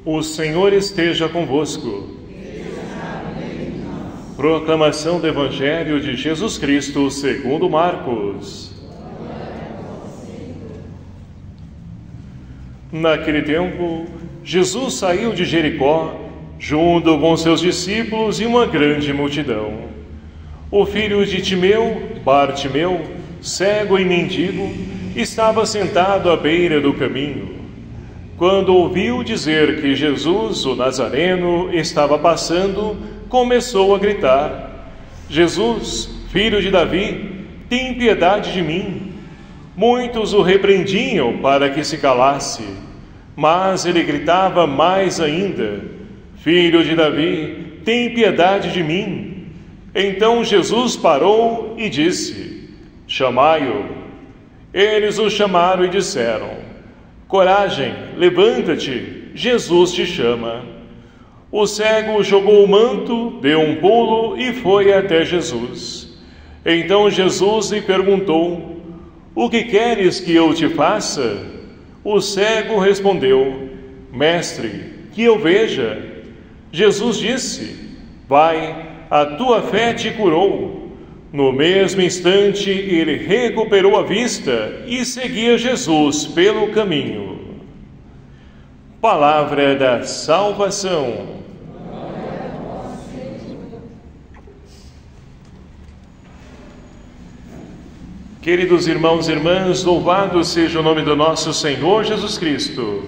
O Senhor esteja convosco. Proclamação do Evangelho de Jesus Cristo segundo Marcos. Naquele tempo, Jesus saiu de Jericó, junto com seus discípulos e uma grande multidão. O filho de Timeu, Bartimeu, cego e mendigo, estava sentado à beira do caminho. Quando ouviu dizer que Jesus, o Nazareno, estava passando, começou a gritar: Jesus, filho de Davi, tem piedade de mim. Muitos o repreendiam para que se calasse, mas ele gritava mais ainda: Filho de Davi, tem piedade de mim. Então Jesus parou e disse: Chamai-o. Eles o chamaram e disseram: Coragem, levanta-te, Jesus te chama. O cego jogou o manto, deu um pulo e foi até Jesus. Então Jesus lhe perguntou: O que queres que eu te faça? O cego respondeu: Mestre, que eu veja. Jesus disse: Vai, a tua fé te curou. No mesmo instante, ele recuperou a vista e seguia Jesus pelo caminho. Palavra da salvação. Queridos irmãos e irmãs, louvado seja o nome do nosso Senhor Jesus Cristo.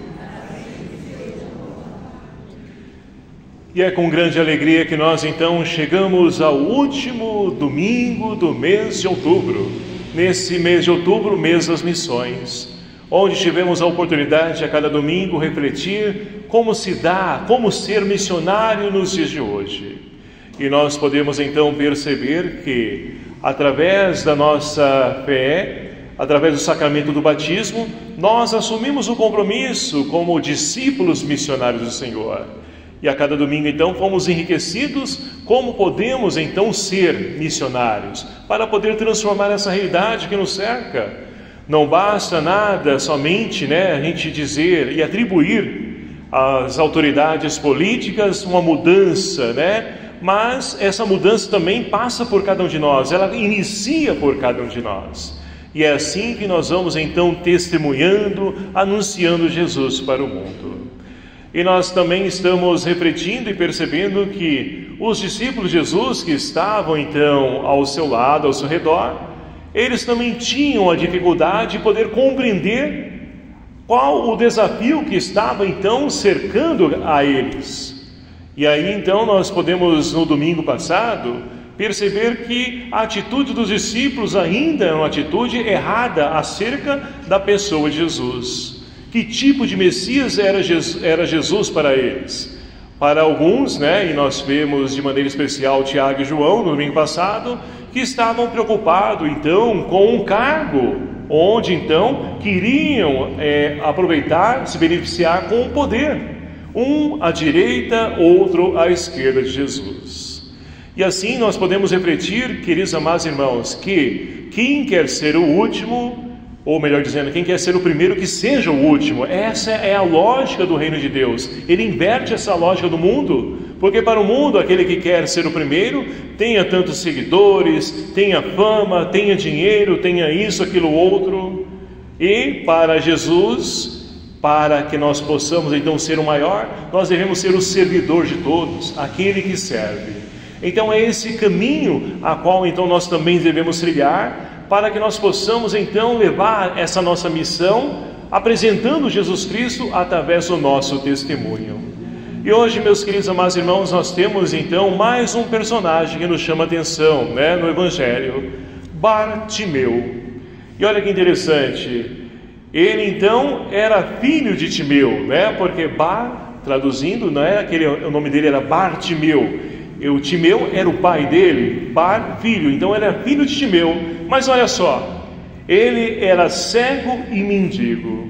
E é com grande alegria que nós então chegamos ao último domingo do mês de outubro. Nesse mês de outubro, mês das missões, onde tivemos a oportunidade a cada domingo refletir como se dá, como ser missionário nos dias de hoje. E nós podemos então perceber que através da nossa fé, através do sacramento do batismo, nós assumimos o compromisso como discípulos missionários do Senhor. E a cada domingo, então, fomos enriquecidos como podemos, então, ser missionários, para poder transformar essa realidade que nos cerca. Não basta nada somente, a gente dizer e atribuir às autoridades políticas uma mudança, mas essa mudança também passa por cada um de nós, ela inicia por cada um de nós. E é assim que nós vamos, então, testemunhando, anunciando Jesus para o mundo. E nós também estamos refletindo e percebendo que os discípulos de Jesus que estavam então ao seu lado, ao seu redor, eles também tinham a dificuldade de poder compreender qual o desafio que estava então cercando a eles. E aí então nós podemos, no domingo passado, perceber que a atitude dos discípulos ainda é uma atitude errada acerca da pessoa de Jesus. Que tipo de Messias era Jesus para eles? Para alguns, e nós vemos de maneira especial Tiago e João no domingo passado, que estavam preocupados então com um cargo, onde então queriam aproveitar, se beneficiar com o poder, um à direita, outro à esquerda de Jesus. E assim nós podemos refletir, queridos amados irmãos, que quem quer ser o último, ou melhor dizendo, quem quer ser o primeiro, que seja o último. Essa é a lógica do reino de Deus. Ele inverte essa lógica do mundo, porque para o mundo, aquele que quer ser o primeiro, tenha tantos seguidores, tenha fama, tenha dinheiro, tenha isso, aquilo, outro. E para Jesus, para que nós possamos então ser o maior, nós devemos ser o servidor de todos, aquele que serve. Então é esse caminho a qual então nós também devemos trilhar, para que nós possamos então levar essa nossa missão, apresentando Jesus Cristo através do nosso testemunho. E hoje, meus queridos amados irmãos, nós temos então mais um personagem que nos chama a atenção, no Evangelho, Bartimeu. E olha que interessante, ele então era filho de Timeu, porque Bar, traduzindo, o nome dele era Bartimeu. O Timeu era o pai dele, Bar, filho, então ele era filho de Timeu. Mas olha só, ele era cego e mendigo.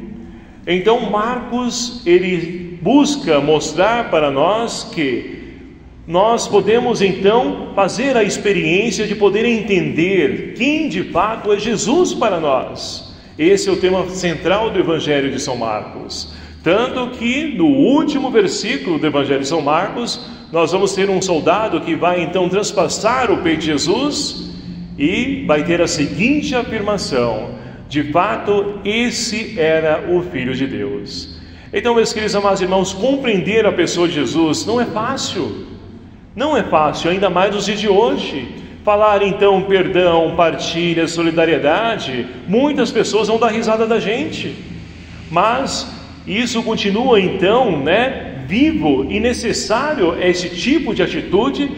Então Marcos, ele busca mostrar para nós que nós podemos então fazer a experiência de poder entender quem de fato é Jesus para nós. Esse é o tema central do Evangelho de São Marcos. Tanto que no último versículo do Evangelho de São Marcos, nós vamos ter um soldado que vai então transpassar o peito de Jesus e vai ter a seguinte afirmação: de fato, esse era o Filho de Deus. Então, meus queridos amados irmãos, compreender a pessoa de Jesus não é fácil. Não é fácil, ainda mais nos dias de hoje. Falar então perdão, partilha, solidariedade, muitas pessoas vão dar risada da gente. Mas isso continua então, vivo e necessário esse tipo de atitude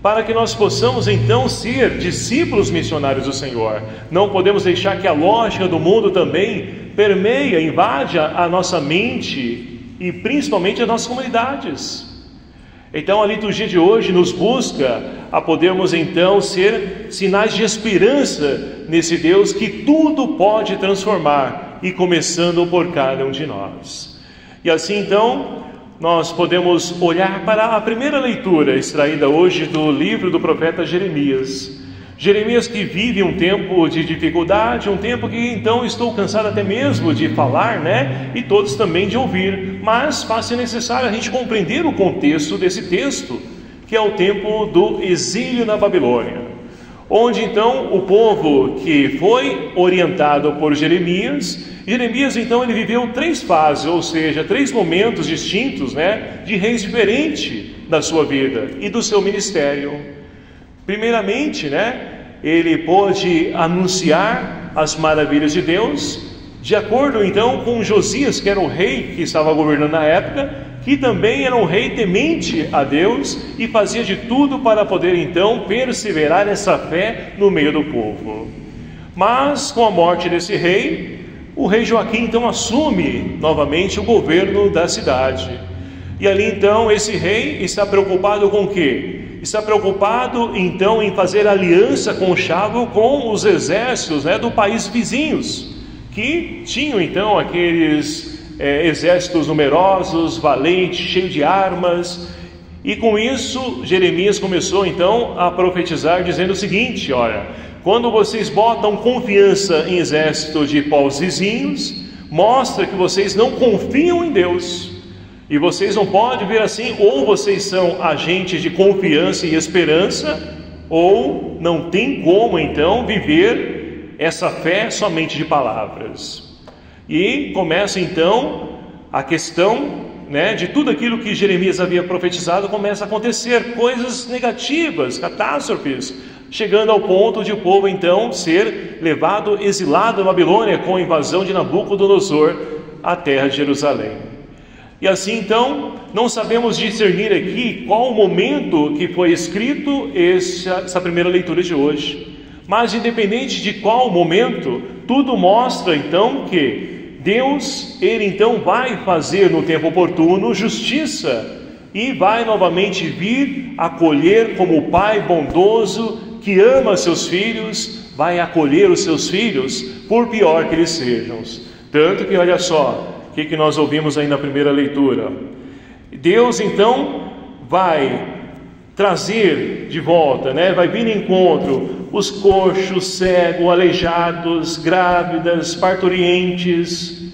para que nós possamos então ser discípulos missionários do Senhor. Não podemos deixar que a lógica do mundo também permeie, invade a nossa mente e principalmente as nossas comunidades. Então a liturgia de hoje nos busca a podermos então ser sinais de esperança nesse Deus que tudo pode transformar, e começando por cada um de nós. E assim então nós podemos olhar para a primeira leitura extraída hoje do livro do profeta Jeremias. Jeremias que vive um tempo de dificuldade, um tempo que então estou cansado até mesmo de falar, e todos também de ouvir, mas faz-se necessário a gente compreender o contexto desse texto, que é o tempo do exílio na Babilônia, onde então o povo que foi orientado por Jeremias então ele viveu 3 fases, ou seja, 3 momentos distintos, de reis diferentes da sua vida e do seu ministério. Primeiramente, ele pôde anunciar as maravilhas de Deus, de acordo então com Josias, que era o rei que estava governando na época, que também era um rei temente a Deus e fazia de tudo para poder então perseverar nessa fé no meio do povo. Mas com a morte desse rei, o rei Joaquim então assume novamente o governo da cidade. E ali então esse rei está preocupado com o quê? Está preocupado então em fazer aliança conchável com os exércitos do país vizinhos, que tinham então aqueles exércitos numerosos, valentes, cheios de armas. E com isso Jeremias começou então a profetizar, dizendo o seguinte: olha, quando vocês botam confiança em exércitos de povos vizinhos, mostra que vocês não confiam em Deus. E vocês não podem ver assim: ou vocês são agentes de confiança e esperança, ou não tem como então viver essa fé somente de palavras. E começa então a questão de tudo aquilo que Jeremias havia profetizado, começa a acontecer coisas negativas, catástrofes, chegando ao ponto de o povo então ser levado, exilado na Babilônia com a invasão de Nabucodonosor à terra de Jerusalém. E assim então, não sabemos discernir aqui qual o momento que foi escrito essa primeira leitura de hoje. Mas independente de qual momento, tudo mostra então que Deus, Ele então vai fazer no tempo oportuno justiça e vai novamente vir acolher como o Pai bondoso que ama seus filhos, vai acolher os seus filhos por pior que eles sejam. Tanto que olha só, o que nós ouvimos aí na primeira leitura? Deus então vai trazer de volta, vai vir em encontro os coxos, cegos, aleijados, grávidas, parturientes.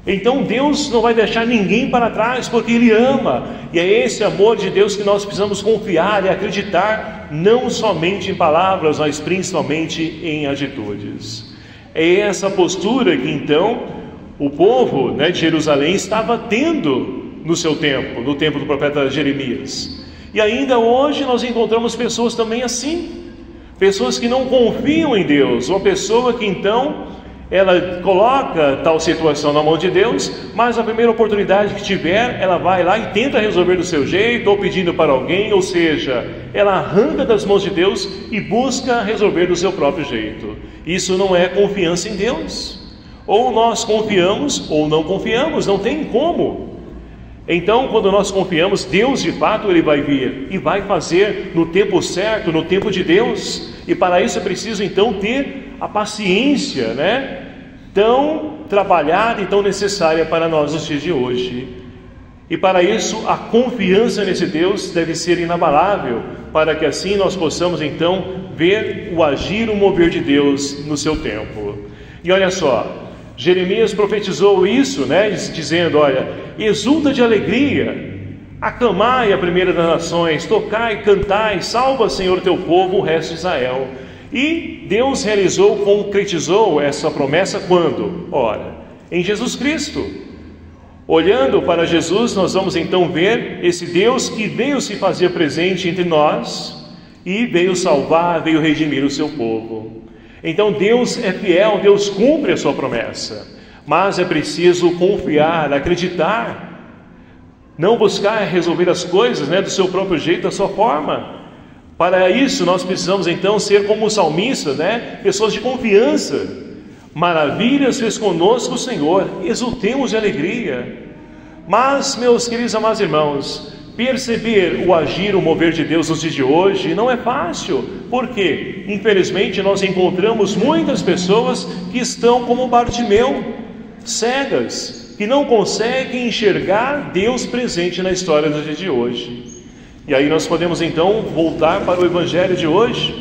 Então Deus não vai deixar ninguém para trás, porque Ele ama, e é esse amor de Deus que nós precisamos confiar e acreditar, não somente em palavras, mas principalmente em atitudes. É essa postura que então o povo de Jerusalém estava tendo no seu tempo, no tempo do profeta Jeremias. E ainda hoje nós encontramos pessoas também assim, pessoas que não confiam em Deus, uma pessoa que então ela coloca tal situação na mão de Deus, mas a primeira oportunidade que tiver, ela vai lá e tenta resolver do seu jeito, ou pedindo para alguém, ou seja, ela arranca das mãos de Deus e busca resolver do seu próprio jeito. Isso não é confiança em Deus. Ou nós confiamos ou não confiamos, não tem como. Então, quando nós confiamos, Deus de fato Ele vai vir e vai fazer no tempo certo, no tempo de Deus. E para isso é preciso então ter a paciência, tão trabalhada e tão necessária para nós nos dias de hoje. E para isso a confiança nesse Deus deve ser inabalável, para que assim nós possamos então ver o agir, o mover de Deus no seu tempo. E olha só, Jeremias profetizou isso, né, dizendo, olha, exulta de alegria, aclamai a primeira das nações, tocai, cantai, salva, Senhor, teu povo, o resto de Israel. E Deus realizou, concretizou essa promessa quando? Ora, em Jesus Cristo. Olhando para Jesus, nós vamos então ver esse Deus que veio se fazer presente entre nós e veio salvar, veio redimir o seu povo. Então Deus é fiel, Deus cumpre a sua promessa, mas é preciso confiar, acreditar, não buscar resolver as coisas, né, do seu próprio jeito, da sua forma. Para isso nós precisamos então ser como os salmistas, né, pessoas de confiança. Maravilhas fez conosco o Senhor, exultemos de alegria. Mas, meus queridos amados irmãos, perceber o agir, o mover de Deus nos dias de hoje não é fácil, porque infelizmente nós encontramos muitas pessoas que estão como Bartimeu, cegas, que não conseguem enxergar Deus presente na história dos dias de hoje. E aí nós podemos então voltar para o Evangelho de hoje,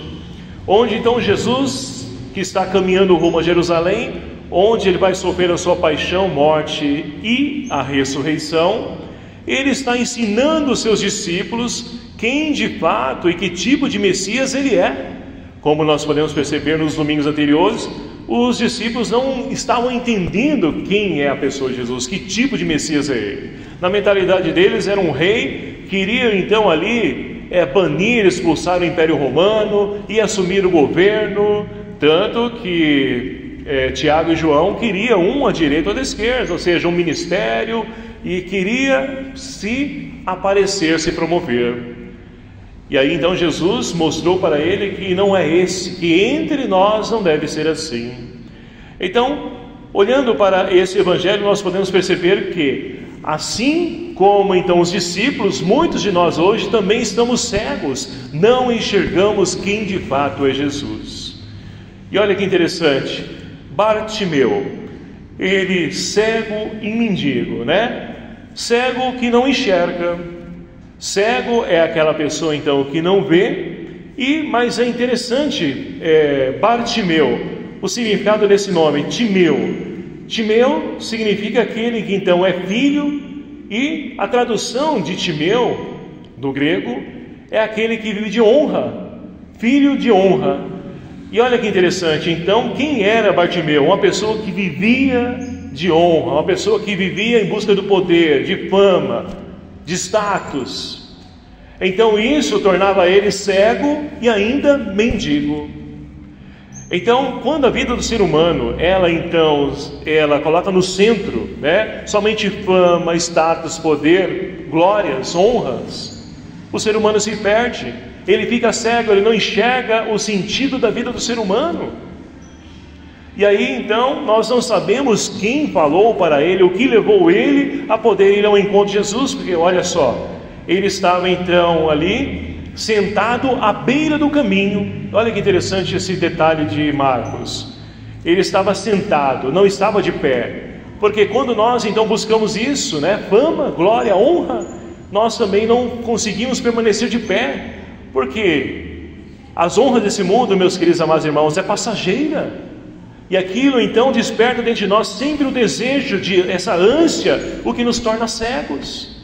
onde então Jesus, que está caminhando rumo a Jerusalém, onde ele vai sofrer a sua paixão, morte e a ressurreição, ele está ensinando os seus discípulos quem de fato e que tipo de Messias ele é. Como nós podemos perceber nos domingos anteriores, os discípulos não estavam entendendo quem é a pessoa de Jesus, que tipo de Messias é ele. Na mentalidade deles era um rei, queria então ali banir, expulsar o Império Romano e assumir o governo, tanto que Tiago e João queriam um à direita ou à esquerda, ou seja, um ministério, e queria se aparecer, se promover. E aí então Jesus mostrou para ele que não é esse, que entre nós não deve ser assim. Então, olhando para esse evangelho, nós podemos perceber que, assim como então os discípulos, muitos de nós hoje também estamos cegos, não enxergamos quem de fato é Jesus. E olha que interessante, Bartimeu, ele cego e mendigo, né? Cego que não enxerga. Cego é aquela pessoa então que não vê. Mas é interessante, Bartimeu, o significado desse nome, Timeu. Timeu significa aquele que então é filho, e a tradução de Timeu, do grego, é aquele que vive de honra, filho de honra. E olha que interessante, então, quem era Bartimeu? Uma pessoa que vivia de honra, uma pessoa que vivia em busca do poder, de fama, de status. Então isso tornava ele cego e ainda mendigo. Então, quando a vida do ser humano, ela coloca no centro, né, somente fama, status, poder, glórias, honras, o ser humano se perde. Ele fica cego, ele não enxerga o sentido da vida do ser humano. E aí então nós não sabemos quem falou para ele, o que levou ele a poder ir ao encontro de Jesus, porque olha só, ele estava então ali sentado à beira do caminho. Olha que interessante esse detalhe de Marcos. Ele estava sentado, não estava de pé, porque quando nós então buscamos isso, né, fama, glória, honra, nós também não conseguimos permanecer de pé, porque as honras desse mundo, meus queridos amados irmãos, é passageira, e aquilo então desperta dentro de nós sempre o desejo de essa ânsia, o que nos torna cegos,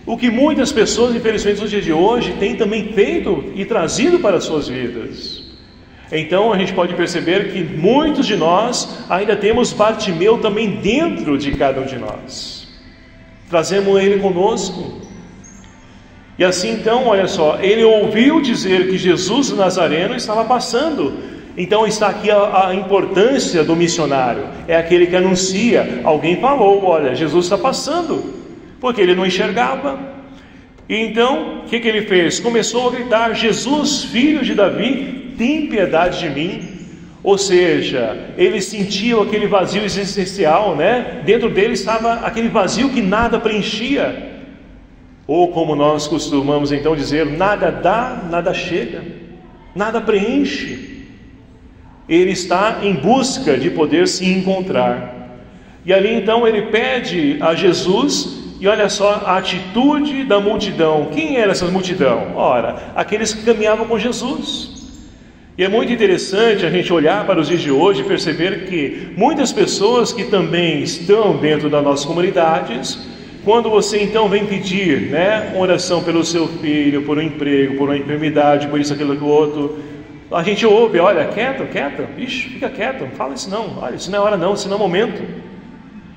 o que muitas pessoas, infelizmente, nos dias de hoje têm também feito e trazido para as suas vidas. Então a gente pode perceber que muitos de nós ainda temos Bartimeu também dentro de cada um de nós, trazemos ele conosco. E assim então, olha só, ele ouviu dizer que Jesus o Nazareno estava passando. Então está aqui a importância do missionário, é aquele que anuncia. Alguém falou, olha, Jesus está passando, porque ele não enxergava. E então, o que ele fez? Começou a gritar, Jesus, filho de Davi, tem piedade de mim. Ou seja, ele sentiu aquele vazio existencial, né? Dentro dele estava aquele vazio que nada preenchia. Ou como nós costumamos então dizer, nada dá, nada chega, nada preenche. Ele está em busca de poder se encontrar. E ali então ele pede a Jesus, e olha só a atitude da multidão. Quem era essa multidão? Ora, aqueles que caminhavam com Jesus. E é muito interessante a gente olhar para os dias de hoje e perceber que muitas pessoas que também estão dentro das nossas comunidades, quando você então vem pedir, uma oração pelo seu filho, por um emprego, por uma enfermidade, por isso, aquilo, aquilo outro, a gente ouve, olha, quieto, ixi, fica quieto, não fala isso não, olha, isso não é hora não, isso não é momento.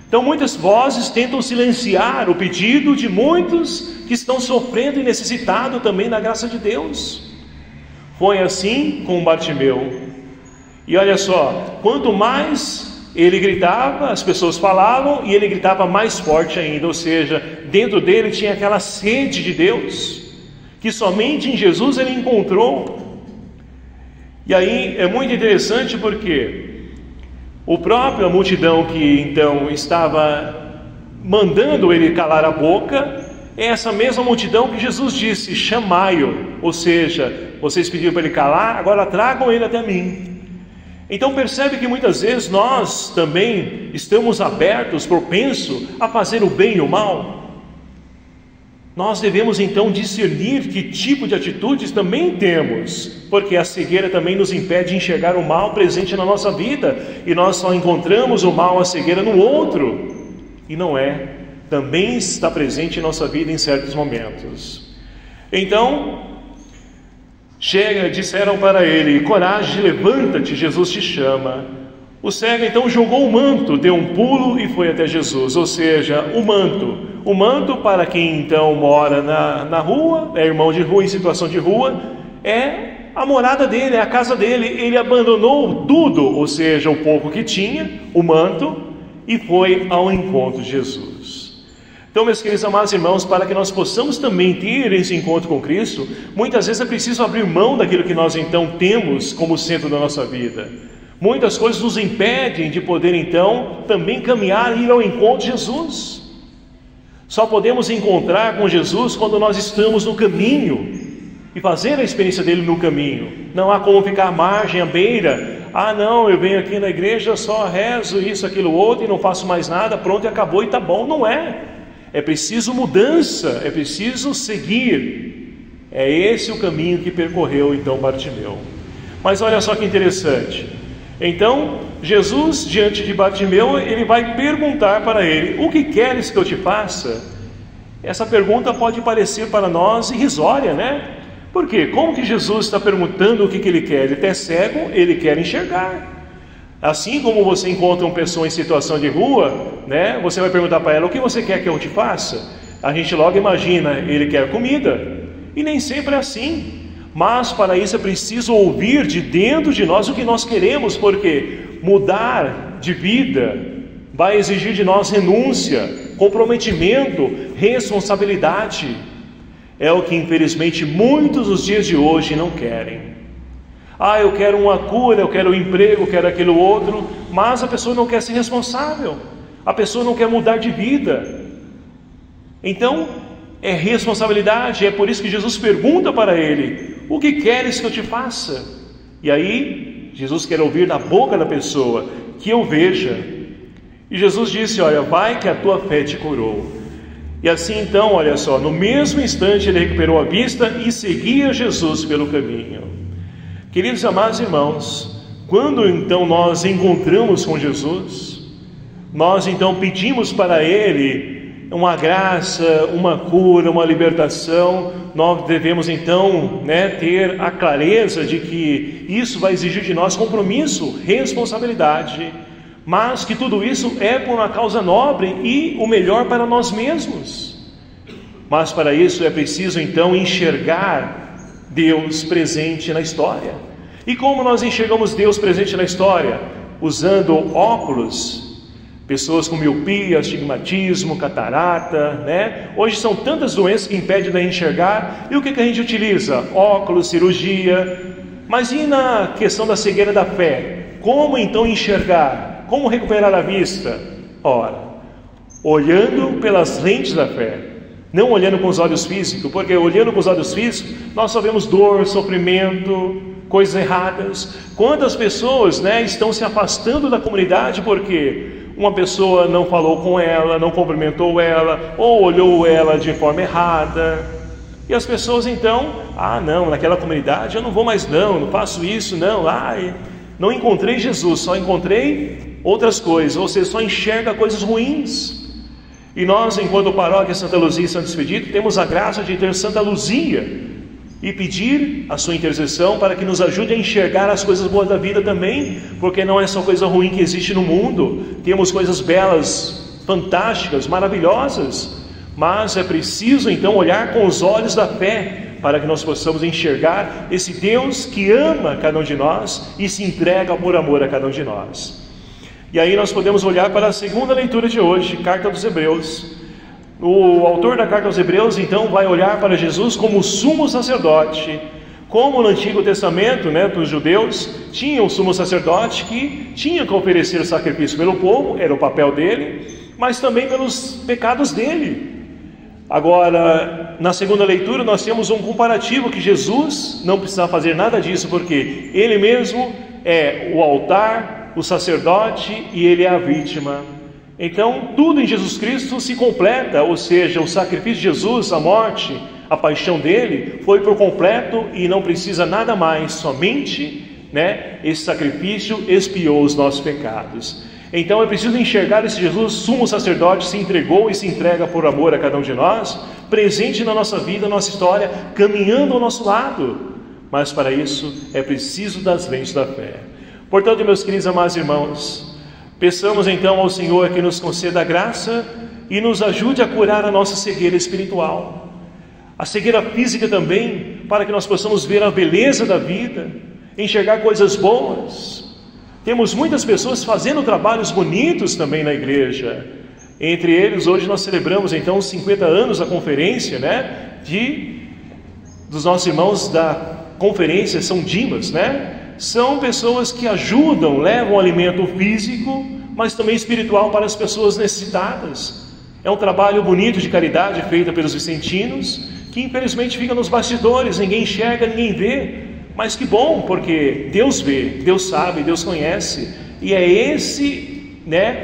Então muitas vozes tentam silenciar o pedido de muitos que estão sofrendo e necessitados também da graça de Deus. Foi assim com Bartimeu. E olha só, quanto mais ele gritava, as pessoas falavam, e ele gritava mais forte ainda, ou seja, dentro dele tinha aquela sede de Deus, que somente em Jesus ele encontrou. E aí é muito interessante porque a própria multidão que então estava mandando ele calar a boca, é essa mesma multidão que Jesus disse, chamai-o, ou seja, vocês pediram para ele calar, agora tragam ele até mim. Então percebe que muitas vezes nós também estamos abertos, propensos a fazer o bem e o mal. Nós devemos então discernir que tipo de atitudes também temos, porque a cegueira também nos impede de enxergar o mal presente na nossa vida, e nós só encontramos o mal, a cegueira no outro, e não é, também está presente em nossa vida em certos momentos. Então, disseram para ele, coragem, levanta-te, Jesus te chama. O cego então jogou o manto, deu um pulo e foi até Jesus, ou seja, o manto para quem então mora na rua, é irmão de rua, em situação de rua, é a morada dele, é a casa dele. Ele abandonou tudo, ou seja, o pouco que tinha, o manto, e foi ao encontro de Jesus. Então, meus queridos amados irmãos, para que nós possamos também ter esse encontro com Cristo, muitas vezes é preciso abrir mão daquilo que nós então temos como centro da nossa vida. Muitas coisas nos impedem de poder então também caminhar e ir ao encontro de Jesus. Só podemos encontrar com Jesus quando nós estamos no caminho e fazer a experiência dele no caminho. Não há como ficar à margem, à beira. Ah não, eu venho aqui na igreja, só rezo isso, aquilo, outro e não faço mais nada, pronto e acabou e tá bom. Não é. É preciso mudança, é preciso seguir. É esse o caminho que percorreu então Bartimeu. Mas olha só que interessante. Então, Jesus, diante de Bartimeu, ele vai perguntar para ele, o que queres que eu te faça? Essa pergunta pode parecer para nós irrisória, Por quê? Como que Jesus está perguntando o que ele quer? Ele é cego, ele quer enxergar. Assim como você encontra uma pessoa em situação de rua, você vai perguntar para ela, o que você quer que eu te faça? A gente logo imagina, ele quer comida. E nem sempre é assim. Mas para isso é preciso ouvir de dentro de nós o que nós queremos, porque mudar de vida vai exigir de nós renúncia, comprometimento, responsabilidade. É o que infelizmente muitos nos dias de hoje não querem. Ah, eu quero uma cura, eu quero um emprego, eu quero aquilo outro, mas a pessoa não quer ser responsável, a pessoa não quer mudar de vida. Então, é responsabilidade, é por isso que Jesus pergunta para ele, o que queres que eu te faça? E aí, Jesus quer ouvir da boca da pessoa, que eu veja. E Jesus disse, olha, vai que a tua fé te curou. E assim então, olha só, no mesmo instante ele recuperou a vista e seguia Jesus pelo caminho. Queridos amados irmãos, quando então nós encontramos com Jesus, nós então pedimos para Ele uma graça, uma cura, uma libertação, nós devemos então ter a clareza de que isso vai exigir de nós compromisso, responsabilidade, mas que tudo isso é por uma causa nobre e o melhor para nós mesmos. Mas para isso é preciso então enxergar Deus presente na história. E como nós enxergamos Deus presente na história? Usando óculos. Pessoas com miopia, astigmatismo, catarata, Hoje são tantas doenças que impedem de enxergar. E o que a gente utiliza? Óculos, cirurgia. Mas e na questão da cegueira da fé? Como então enxergar? Como recuperar a vista? Ora, olhando pelas lentes da fé. Não olhando com os olhos físicos, porque olhando com os olhos físicos, nós só vemos dor, sofrimento, coisas erradas. Quantas pessoas estão se afastando da comunidade porque uma pessoa não falou com ela, não cumprimentou ela, ou olhou ela de forma errada, E as pessoas então, não, naquela comunidade eu não vou mais não faço isso não, não encontrei Jesus, só encontrei outras coisas, ou seja, só enxerga coisas ruins. E nós, enquanto paróquia Santa Luzia e Santo Expedito, temos a graça de ter Santa Luzia e pedir a sua intercessão para que nos ajude a enxergar as coisas boas da vida também, porque não é só coisa ruim que existe no mundo, temos coisas belas, fantásticas, maravilhosas, mas é preciso então olhar com os olhos da fé, para que nós possamos enxergar esse Deus que ama cada um de nós e se entrega por amor a cada um de nós. E aí nós podemos olhar para a segunda leitura de hoje, Carta dos Hebreus. O autor da Carta aos Hebreus então vai olhar para Jesus como sumo sacerdote, como no Antigo Testamento, para os judeus, tinha um sumo sacerdote que tinha que oferecer sacrifício pelo povo, era o papel dele, mas também pelos pecados dele. Agora, na segunda leitura nós temos um comparativo que Jesus não precisa fazer nada disso, porque Ele mesmo é o altar, o sacerdote e Ele é a vítima. Então tudo em Jesus Cristo se completa, ou seja, o sacrifício de Jesus, a morte, a paixão dele foi por completo e não precisa nada mais, somente esse sacrifício expiou os nossos pecados. Então é preciso enxergar esse Jesus, sumo sacerdote, se entregou e se entrega por amor a cada um de nós, presente na nossa vida, na nossa história, caminhando ao nosso lado. Mas para isso é preciso das lentes da fé. Portanto, meus queridos amados irmãos, peçamos então ao Senhor que nos conceda a graça e nos ajude a curar a nossa cegueira espiritual, a cegueira física também, para que nós possamos ver a beleza da vida, enxergar coisas boas. Temos muitas pessoas fazendo trabalhos bonitos também na igreja. Entre eles, hoje nós celebramos então os 50 anos da conferência, dos nossos irmãos da conferência São Dimas, São pessoas que ajudam, levam alimento físico, mas também espiritual para as pessoas necessitadas. É um trabalho bonito de caridade feito pelos vicentinos, que infelizmente fica nos bastidores, ninguém enxerga, ninguém vê. Mas que bom, porque Deus vê, Deus sabe, Deus conhece, e é esse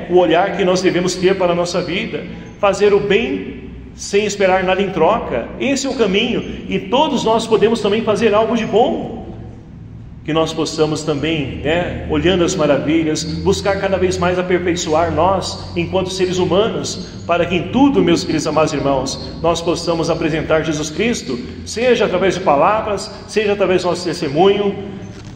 o olhar que nós devemos ter para a nossa vida, fazer o bem sem esperar nada em troca. Esse é o caminho, e todos nós podemos também fazer algo de bom, que nós possamos também, olhando as maravilhas, buscar cada vez mais aperfeiçoar nós, enquanto seres humanos, para que em tudo, meus queridos amados irmãos, nós possamos apresentar Jesus Cristo, seja através de palavras, seja através do nosso testemunho.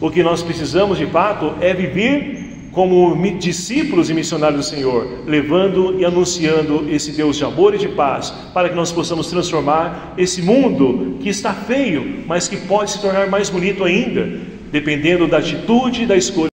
O que nós precisamos de fato é viver como discípulos e missionários do Senhor, levando e anunciando esse Deus de amor e de paz, para que nós possamos transformar esse mundo que está feio, mas que pode se tornar mais bonito ainda, dependendo da atitude e da escolha